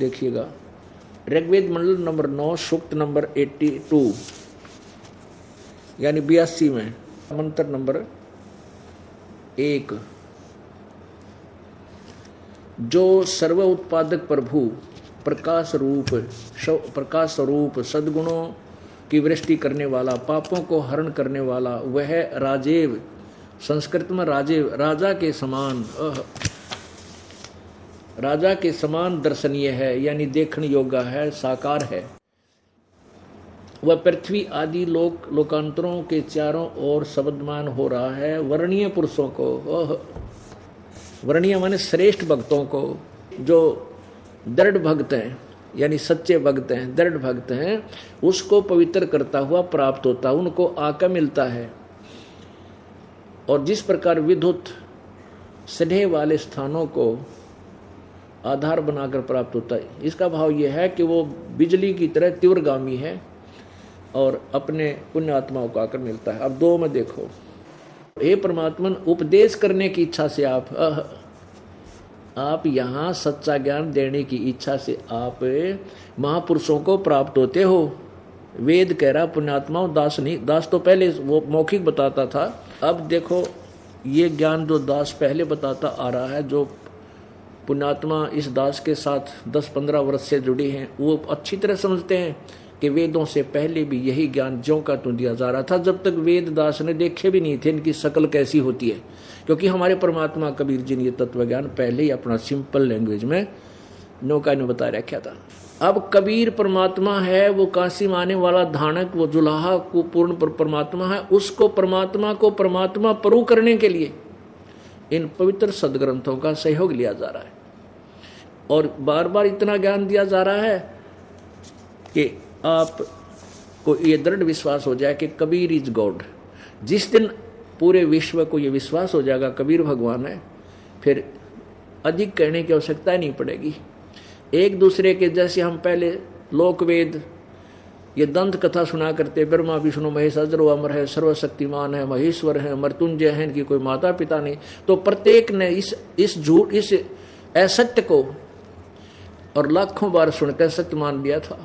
देखिएगा, ऋग्वेद मंडल नंबर 9 सूक्त नंबर 82 यानी 82 में मंत्र नंबर 1, जो सर्व उत्पादक प्रभु प्रकाश स्वरूप सद्गुणों की वृष्टि करने वाला, पापों को हरण करने वाला, वह राजेव, संस्कृत में राजेव राजा के समान दर्शनीय है, यानी देखने योग्य है, साकार है। वह पृथ्वी आदि लोकांतरों के चारों ओर शब्दमान हो रहा है। वर्णीय पुरुषों को, वर्णीय माने श्रेष्ठ भक्तों को, जो दृढ़ भक्त हैं यानी सच्चे भक्त हैं, दृढ़ भक्त हैं, उसको पवित्र करता हुआ प्राप्त होता है, उनको आका मिलता है। और जिस प्रकार विद्युत स्नेह वाले स्थानों को आधार बनाकर प्राप्त होता है, इसका भाव यह है कि वो बिजली की तरह तीव्रगामी है और अपने पुण्य आत्माओं को आकर मिलता है। अब 2 में देखो, हे परमात्मन, उपदेश करने की इच्छा से आप यहाँ सच्चा ज्ञान देने की इच्छा से आप महापुरुषों को प्राप्त होते हो। वेद कह रहा पुण्यात्माओं, दास नहीं। दास तो पहले वो मौखिक बताता था, अब देखो ये ज्ञान जो दास पहले बताता आ रहा है, जो पुण्यात्मा इस दास के साथ 10-15 वर्ष से जुड़े हैं, वो अच्छी तरह समझते हैं कि वेदों से पहले भी यही ज्ञान ज्यों का त्यों दिया जा रहा था, जब तक वेद दास ने देखे भी नहीं थे इनकी शक्ल कैसी होती है। क्योंकि हमारे परमात्मा कबीर जी ने ये तत्व ज्ञान पहले ही अपना सिंपल लैंग्वेज में नौका ने बता रखा था। अब कबीर परमात्मा है, वो काशी माने वाला धानक, वो जुलाहा को पूर्ण परमात्मा है। उसको परमात्मा परु करने के लिए इन पवित्र सदग्रंथों का सहयोग लिया जा रहा है और बार बार इतना ज्ञान दिया जा रहा है कि आपको ये दृढ़ विश्वास हो जाए कि कबीर इज गॉड। जिस दिन पूरे विश्व को ये विश्वास हो जाएगा कबीर भगवान है, फिर अधिक कहने की आवश्यकता नहीं पड़ेगी। एक दूसरे के जैसे हम पहले लोकवेद ये दंत कथा सुना करते, ब्रह्मा विष्णु महेश अजरो अमर है, सर्वशक्तिमान है, महेश्वर है, मृत्युंजय है, इनकी कोई माता पिता नहीं, तो प्रत्येक ने इस झूठ, इस असत्य को और लाखों बार सुनकर सत्य मान लिया था।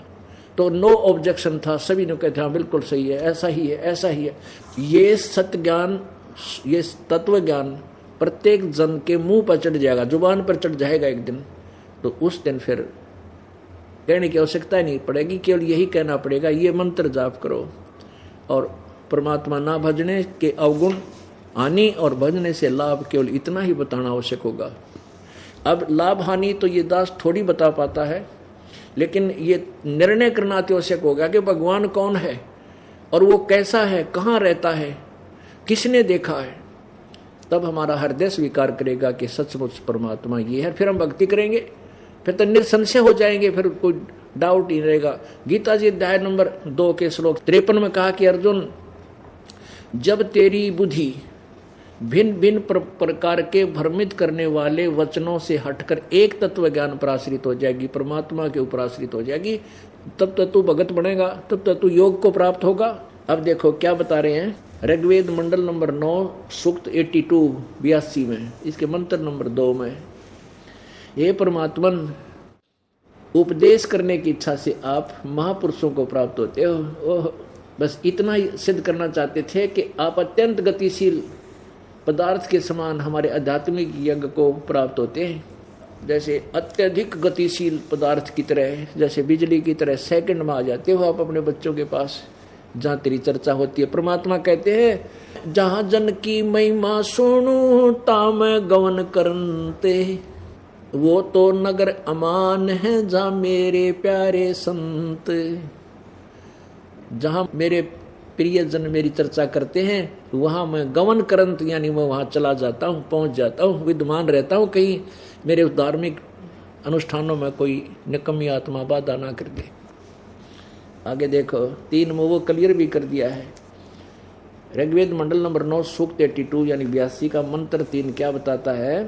तो नो ऑब्जेक्शन था, सभी ने कहते हाँ बिल्कुल सही है, ऐसा ही है, ऐसा ही है। ये सत्य ज्ञान, ये तत्व ज्ञान प्रत्येक जन के मुंह पर चढ़ जाएगा, जुबान पर चढ़ जाएगा एक दिन, तो उस दिन फिर कहने की आवश्यकता नहीं पड़ेगी, केवल यही कहना पड़ेगा ये मंत्र जाप करो। और परमात्मा ना भजने के अवगुण हानि और भजने से लाभ, केवल इतना ही बताना आवश्यक होगा। अब लाभ हानि तो ये दास थोड़ी बता पाता है, लेकिन ये निर्णय करना अत्यावश्यक होगा कि भगवान कौन है और वो कैसा है, कहाँ रहता है, किसने देखा है। तब हमारा हृदय स्वीकार करेगा कि सचमुच परमात्मा ये है, फिर हम भक्ति करेंगे, फिर तो निसंशय हो जाएंगे, फिर कोई डाउट ही रहेगा। गीता जी अध्याय नंबर 2 के श्लोक 53 में कहा कि अर्जुन, जब तेरी बुद्धि भिन्न भिन्न प्रकार के भ्रमित करने वाले वचनों से हटकर एक तत्व ज्ञान पर आश्रित हो जाएगी, परमात्मा के ऊपर आश्रित हो जाएगी, तब तक तू भगत बनेगा, तब तक तू योग को प्राप्त होगा। अब देखो क्या बता रहे हैं, ऋग्वेद मंडल नंबर 9 सूक्त 82 में, इसके मंत्र नंबर 2 में, ये परमात्मन, उपदेश करने की इच्छा से आप महापुरुषों को प्राप्त होते हो। बस इतना ही सिद्ध करना चाहते थे कि आप अत्यंत गतिशील पदार्थ के समान हमारे आध्यात्मिक यज्ञ को प्राप्त होते हैं। जैसे अत्यधिक गतिशील पदार्थ की तरह, जैसे बिजली की तरह सेकंड में आ जाते हो आप अपने बच्चों के पास, जहाँ तेरी चर्चा होती है। परमात्मा कहते हैं, जहाँ जन की महिमा सुनूं ता मैं गवन करते, वो तो नगर अमान है जहाँ मेरे प्यारे संत। जहाँ मेरे प्रियजन मेरी चर्चा करते हैं, वहाँ मैं गवन करंत, यानी मैं वहाँ चला जाता हूँ, पहुँच जाता हूँ, विद्यमान रहता हूँ, कहीं मेरे धार्मिक अनुष्ठानों में कोई निकम्मी आत्मा बाधा ना कर दे। आगे देखो 3 में वो क्लियर भी कर दिया है। ऋग्वेद मंडल नंबर 9 सूक्त 82 यानी 82 का मंत्र 3 क्या बताता है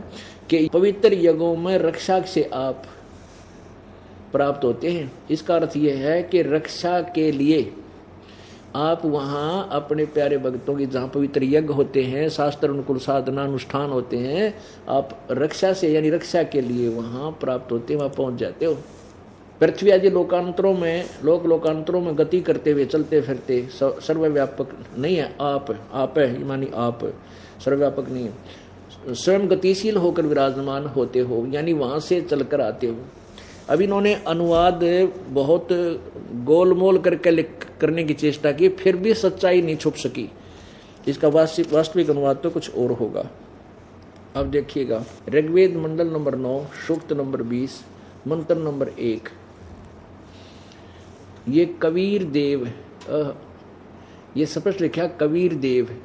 कि पवित्र यज्ञों में रक्षा से आप प्राप्त होते हैं। इसका अर्थ यह है कि रक्षा के लिए आप वहाँ अपने प्यारे भक्तों की, जहाँ पवित्र यज्ञ होते हैं, शास्त्र अनुकूल साधना अनुष्ठान होते हैं, आप रक्षा से यानी रक्षा के लिए वहाँ प्राप्त होते हैं, वहाँ पहुँच जाते हो। पृथ्वी आदि लोकांतरों में लोकांतरों में गति करते हुए चलते फिरते सर्वव्यापक नहीं है। आप है मानी आप सर्वव्यापक नहीं है, स्वयं गतिशील होकर विराजमान होते हो, यानी वहां से चलकर आते हो। अब इन्होंने अनुवाद बहुत गोलमोल करके करने की चेष्टा की, फिर भी सच्चाई नहीं छुप सकी। इसका वास्तविक अनुवाद तो कुछ और होगा। अब देखिएगा, ऋग्वेद मंडल नंबर 9 सूक्त नंबर 20 मंत्र नंबर 1। ये कबीर देव, ये स्पष्ट लिखा कबीर देव।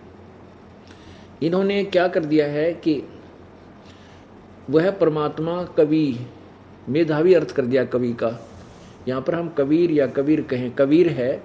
इन्होंने क्या कर दिया है कि वह परमात्मा कवि, मेधावी अर्थ कर दिया कवि का। यहाँ पर हम कबीर या कबीर कहें, कबीर है